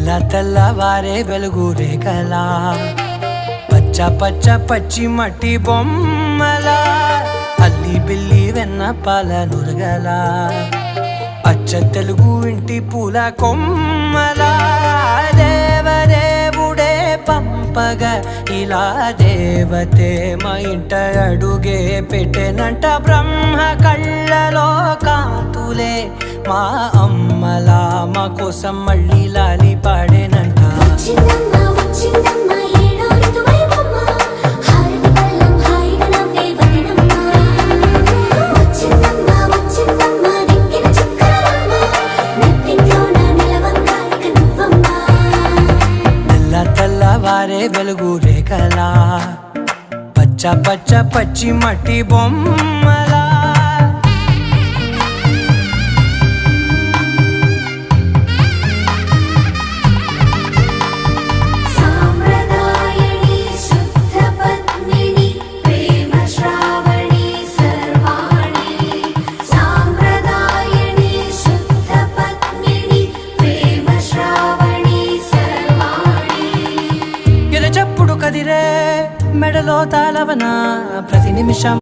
తెల్లవారే వెలుగు రేఖలా పచ్చ పచ్చ పచ్చి మట్టి బొమ్మలా అల్లి బిల్లి వెన్న పాల నురగలా అచ్చ తెలుగు ఇంటి పూల కొమ్మలా దేవదేవుడే పంపగా ఇలా దేవతే మా ఇంట అడుగే పెట్టెనంట బ్రహ్మ కళ్ళలో కాంతులే మా అమ్మలా మా కోసం మళ్ళీ లాలి పాడేనంట తెల్లవారే వెలుగు రేఖలా పచ్చ పచ్చ పచ్చి మట్టి బొమ్మలా చెప్పుడు కదిరే మెడలో తాళవన ప్రతి నిమిషం